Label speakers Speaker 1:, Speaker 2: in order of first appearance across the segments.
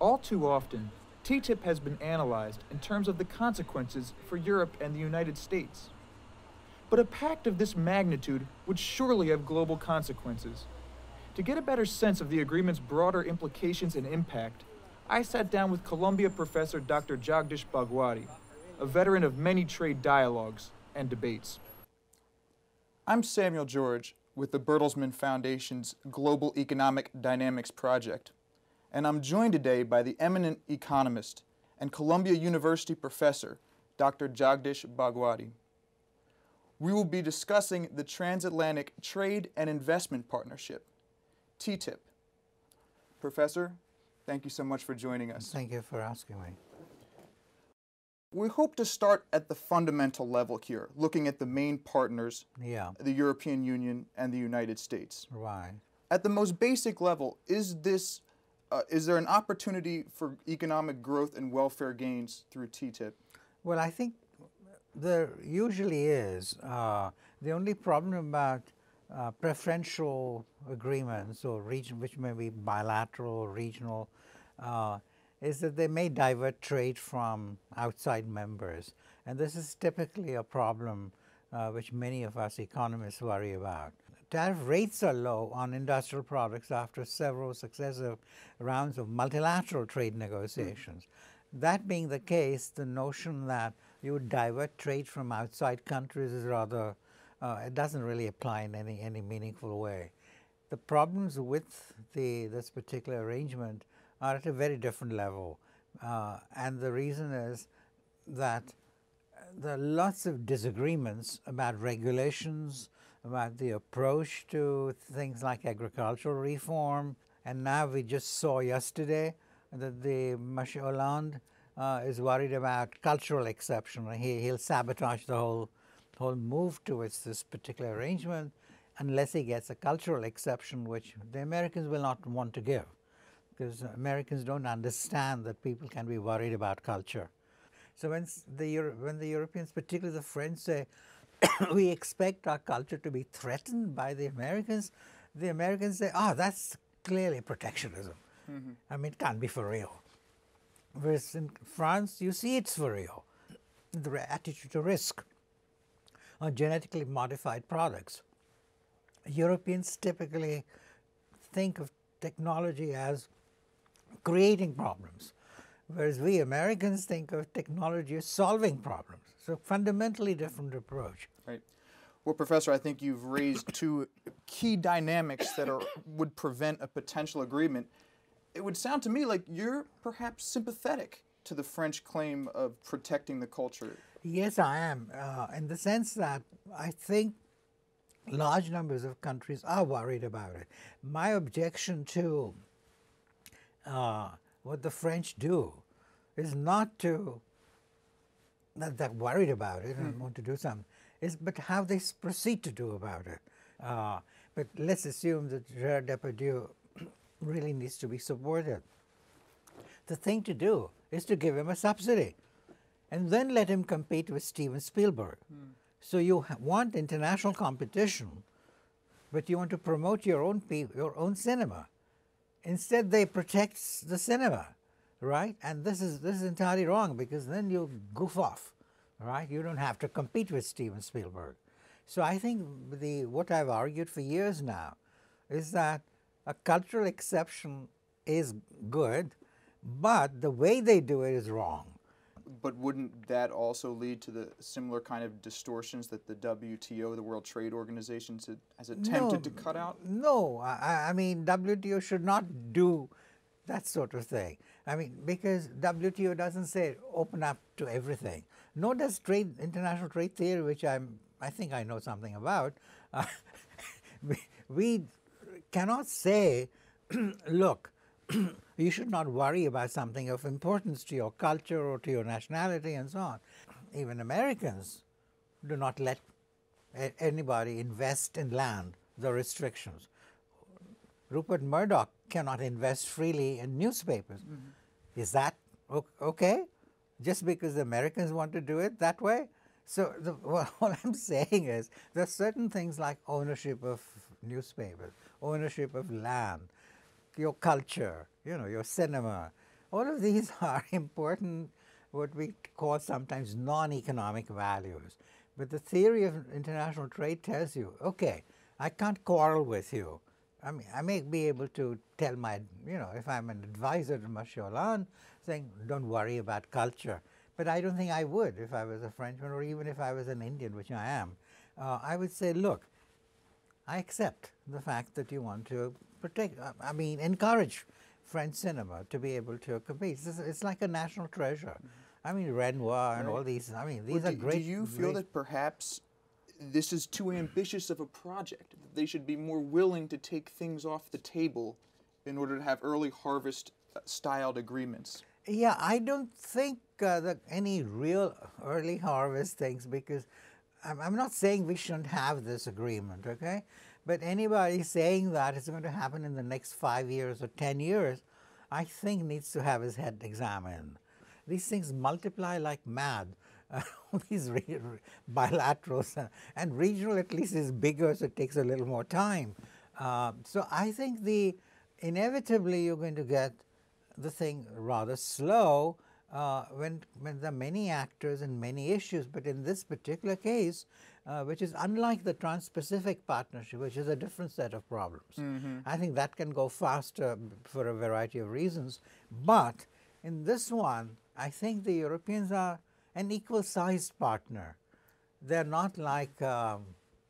Speaker 1: All too often, TTIP has been analyzed in terms of the consequences for Europe and the United States. But a pact of this magnitude would surely have global consequences. To get a better sense of the agreement's broader implications and impact, I sat down with Columbia professor Dr. Jagdish Bhagwati, a veteran of many trade dialogues and debates. I'm Samuel George with the Bertelsmann Foundation's Global Economic Dynamics Project, and I'm joined today by the eminent economist and Columbia University professor, Dr. Jagdish Bhagwati. We will be discussing the Transatlantic Trade and Investment Partnership, TTIP. Professor, thank you so much for joining us.
Speaker 2: Thank you for asking me.
Speaker 1: We hope to start at the fundamental level here, looking at the main partners, the European Union and the United States.
Speaker 2: Right.
Speaker 1: At the most basic level, is there an opportunity for economic growth and welfare gains through TTIP?
Speaker 2: Well, I think there usually is. The only problem about preferential agreements or which may be bilateral or regional, is that they may divert trade from outside members. And this is typically a problem which many of us economists worry about. Tariff rates are low on industrial products after several successive rounds of multilateral trade negotiations. That being the case, the notion that you would divert trade from outside countries is rather, it doesn't really apply in any meaningful way. The problems with this particular arrangement are at a very different level. And the reason is that there are lots of disagreements about regulations, about the approach to things like agricultural reform. And now we just saw yesterday that Monsieur Hollande is worried about cultural exception. He'll sabotage the whole move towards this particular arrangement unless he gets a cultural exception, which the Americans will not want to give, because Americans don't understand that people can be worried about culture. So when the Europeans, particularly the French, say, we expect our culture to be threatened by the Americans say, that's clearly protectionism. I mean, it can't be for real. Whereas in France, you see it's for real. The attitude to risk on genetically modified products. Europeans typically think of technology as creating problems, whereas we Americans think of technology as solving problems. So fundamentally different approach.
Speaker 1: Right. Well, Professor, I think you've raised two key dynamics that would prevent a potential agreement. It would sound to me like you're perhaps sympathetic to the French claim of protecting the culture.
Speaker 2: Yes, I am, in the sense that I think large numbers of countries are worried about it. My objection to what the French do is not that they're worried about it and want to do something, but how they proceed to do about it. But let's assume that Gérard Depardieu really needs to be supported. The thing to do is to give him a subsidy and then let him compete with Steven Spielberg. So you want international competition, but you want to promote your own cinema. Instead, they protect the cinema, right? And this is entirely wrong, because then you goof off, right? You don't have to compete with Steven Spielberg. So I think what I've argued for years now is that a cultural exception is good, but the way they do it is wrong.
Speaker 1: But wouldn't that also lead to the similar kind of distortions that the WTO, the World Trade Organization, has attempted to cut out?
Speaker 2: No, I mean, WTO should not do that sort of thing. I mean, because WTO doesn't say open up to everything. Nor does international trade theory, which I think I know something about. We cannot say, look, you should not worry about something of importance to your culture or to your nationality and so on. Even Americans do not let anybody invest in land, the restrictions. Rupert Murdoch cannot invest freely in newspapers. Is that okay? Just because the Americans want to do it that way? So what I'm saying is there are certain things like ownership of newspapers, ownership of land, your culture, your cinema, All of these are important, what we call sometimes non-economic values. But the theory of international trade tells you, okay, I can't quarrel with you. I mean, I may be able to tell my, if I'm an advisor to Monsieur Hollande, saying, don't worry about culture. But I don't think I would if I was a Frenchman, or even if I was an Indian, which I am. I would say, look, I accept the fact that you want to protect, encourage French cinema to be able to compete. It's like a national treasure. I mean, Renoir and all these, these are great.
Speaker 1: Do you feel that perhaps this is too ambitious of a project, that they should be more willing to take things off the table in order to have early harvest styled agreements?
Speaker 2: Yeah, I don't think that any real early harvest things, because I'm not saying we shouldn't have this agreement, okay? But anybody saying that it's going to happen in the next 5 years or 10 years, I think needs to have his head examined. These things multiply like mad. These bilaterals and regional at least is bigger, so it takes a little more time. So I think inevitably you're going to get the thing rather slow when there are many actors and many issues. But in this particular case, which is unlike the Trans-Pacific Partnership, which is a different set of problems, I think that can go faster for a variety of reasons. But in this one, I think the Europeans are an equal-sized partner. They're not like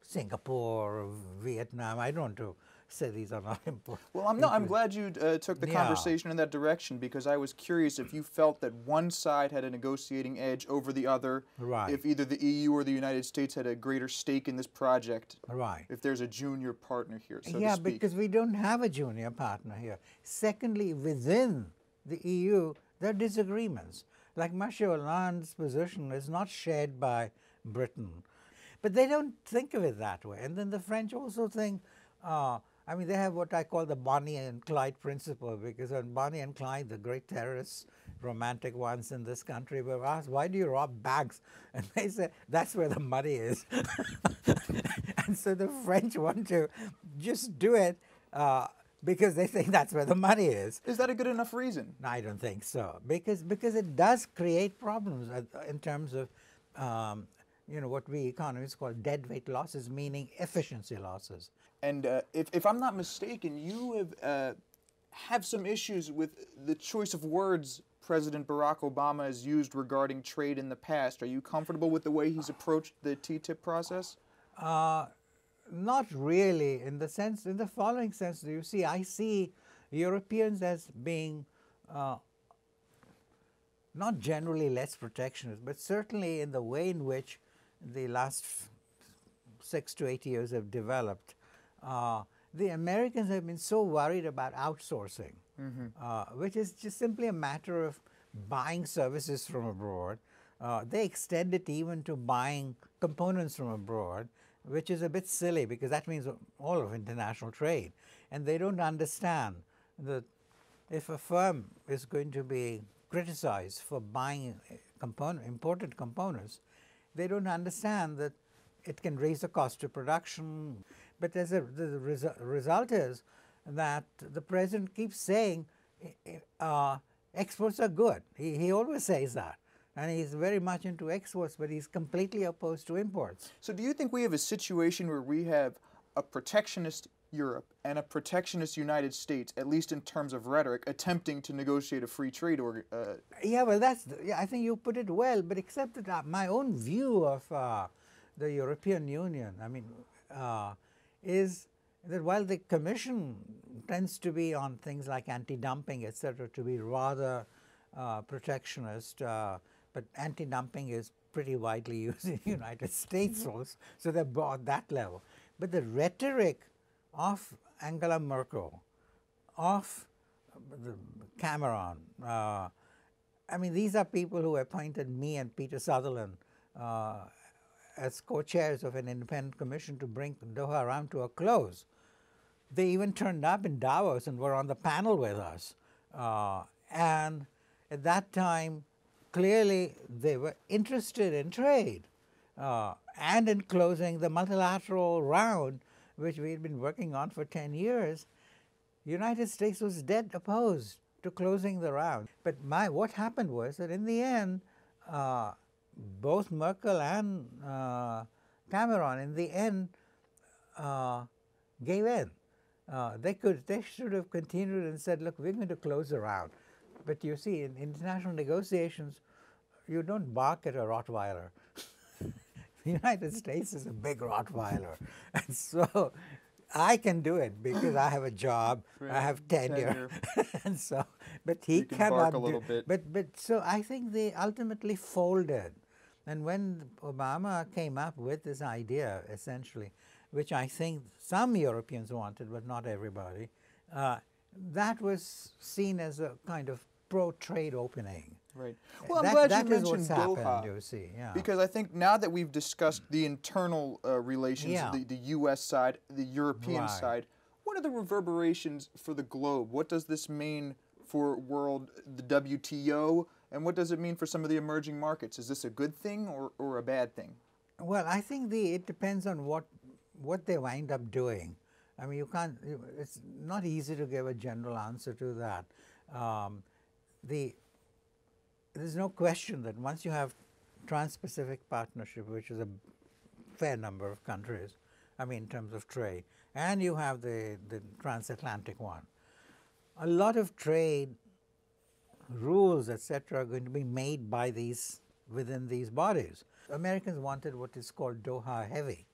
Speaker 2: Singapore or Vietnam. I don't want to say these are not important.
Speaker 1: Well, I'm glad you took the conversation in that direction, because I was curious if you felt that one side had a negotiating edge over the other, if either the EU or the United States had a greater stake in this project, if there's a junior partner here, so to speak.
Speaker 2: Yeah, because we don't have a junior partner here. Secondly, within the EU, there are disagreements. Like Monsieur Hollande's position is not shared by Britain. But they don't think of it that way. And then the French also think, they have what I call the Bonnie and Clyde principle, because when Bonnie and Clyde, the great terrorists, romantic ones in this country, were asked, why do you rob banks? And they say, that's where the money is. And so the French want to just do it because they think that's where the money is.
Speaker 1: Is that a good enough reason?
Speaker 2: No, I don't think so, because it does create problems in terms of what we economists call deadweight losses, meaning efficiency losses.
Speaker 1: And if I'm not mistaken, you have some issues with the choice of words President Barack Obama has used regarding trade in the past. Are you comfortable with the way he's approached the TTIP process?
Speaker 2: Not really, in the following sense. You see, I see Europeans as being not generally less protectionist, but certainly in the way in which the last 6 to 8 years have developed. The Americans have been so worried about outsourcing, which is just simply a matter of buying services from abroad. They extend it even to buying components from abroad, which is a bit silly, because that means all of international trade. And they don't understand that if a firm is going to be criticized for buying imported components, they don't understand that it can raise the cost of production. But the result is that the president keeps saying exports are good. He always says that. And he's very much into exports, but he's completely opposed to imports.
Speaker 1: So do you think we have a situation where we have a protectionist Europe and a protectionist United States, at least in terms of rhetoric, attempting to negotiate a free trade
Speaker 2: Yeah, well, I think you put it well, but except that my own view of the European Union, is that while the Commission tends to be on things like anti-dumping, etc., to be rather protectionist, but anti-dumping is pretty widely used in the United States also, so they're at that level. But the rhetoric of Angela Merkel, of Cameron, these are people who appointed me and Peter Sutherland as co-chairs of an independent commission to bring Doha around to a close. They even turned up in Davos and were on the panel with us. And at that time, clearly they were interested in trade and in closing the multilateral round, which we had been working on for 10 years. The United States was dead opposed. to closing the round. But what happened was that in the end, both Merkel and Cameron, in the end, gave in. They should have continued and said, look, we're going to close the round. But you see, in international negotiations, you don't bark at a Rottweiler. The United States is a big Rottweiler. And so I can do it because I have a job, right. I have tenure. And so, but he cannot
Speaker 1: bark a little bit.
Speaker 2: But so I think they ultimately folded. And when Obama came up with this idea, essentially, which I think some Europeans wanted, but not everybody, that was seen as a kind of pro-trade opening.
Speaker 1: Right. Well, I'm glad you mentioned
Speaker 2: Doha.
Speaker 1: Doha,
Speaker 2: you see, yeah.
Speaker 1: because I think now that we've discussed the internal relations, the U.S. side, the European side, what are the reverberations for the globe? What does this mean for the WTO, and what does it mean for some of the emerging markets? Is this a good thing or a bad thing?
Speaker 2: Well, I think it depends on what they wind up doing. I mean, it's not easy to give a general answer to that. There's no question that once you have Trans-Pacific Partnership, which is a fair number of countries, I mean in terms of trade, and you have the Transatlantic one, a lot of trade rules, etc., are going to be made by within these bodies. Americans wanted what is called Doha heavy,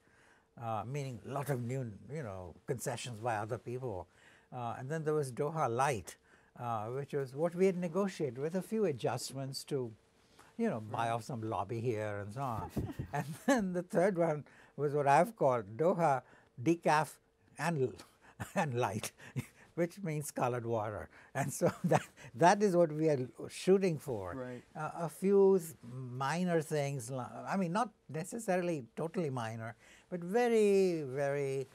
Speaker 2: meaning a lot of new, concessions by other people. And then there was Doha light, which was what we had negotiated with a few adjustments to, buy off some lobby here and so on. And then the third one was what I've called Doha decaf and light, which means colored water. And so that is what we are shooting for.
Speaker 1: Right.
Speaker 2: A few minor things, I mean, not necessarily totally minor, but very, very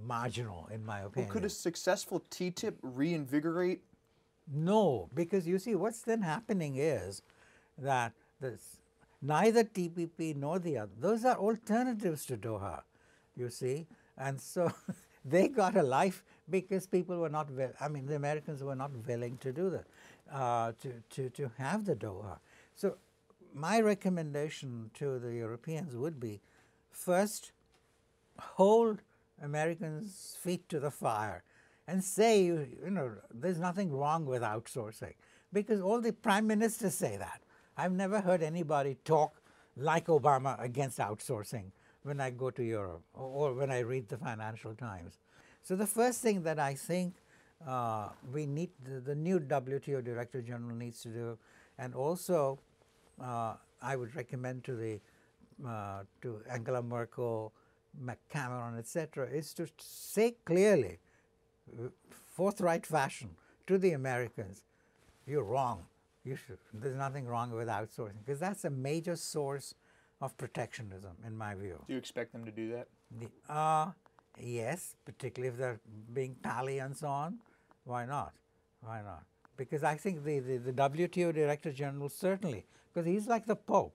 Speaker 2: marginal, in my opinion.
Speaker 1: Well, could a successful TTIP reinvigorate?
Speaker 2: No, because you see, what's then happening is that neither TPP nor the other, those are alternatives to Doha, you see. And so they got a life because people were not, the Americans were not willing to do that, to have the Doha. So my recommendation to the Europeans would be, first, hold Americans' feet to the fire and say, there's nothing wrong with outsourcing. Because all the prime ministers say that. I've never heard anybody talk like Obama against outsourcing when I go to Europe or when I read the Financial Times. So the first thing that I think we need, the new WTO Director General needs to do, and also I would recommend to Angela Merkel, Cameron, etc., is to say clearly, forthright fashion, to the Americans, you're wrong. There's nothing wrong with outsourcing, because that's a major source of protectionism, in my view.
Speaker 1: Do you expect them to do that?
Speaker 2: Yes, particularly if they're being pally and so on. Why not? Why not? Because I think the WTO Director General certainly, because he's like the Pope.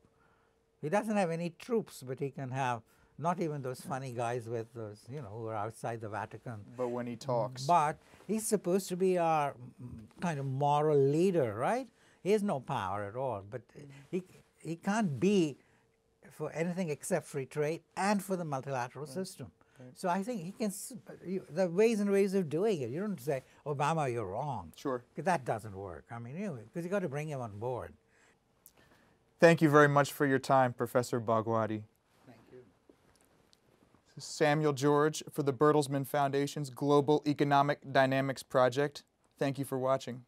Speaker 2: He doesn't have any troops, but he can have not even those funny guys with those, who are outside the Vatican.
Speaker 1: But when he talks.
Speaker 2: But he's supposed to be our kind of moral leader, right? He has no power at all. But he can't be for anything except free trade and for the multilateral system. Right. So I think he can, there are ways and ways of doing it. You don't say, Obama, you're wrong.
Speaker 1: Sure.
Speaker 2: Because that doesn't work. I mean, because you got to bring him on board.
Speaker 1: Thank you very much for your time, Professor Bhagwati.
Speaker 2: Thank you.
Speaker 1: This is Samuel George for the Bertelsmann Foundation's Global Economic Dynamics Project. Thank you for watching.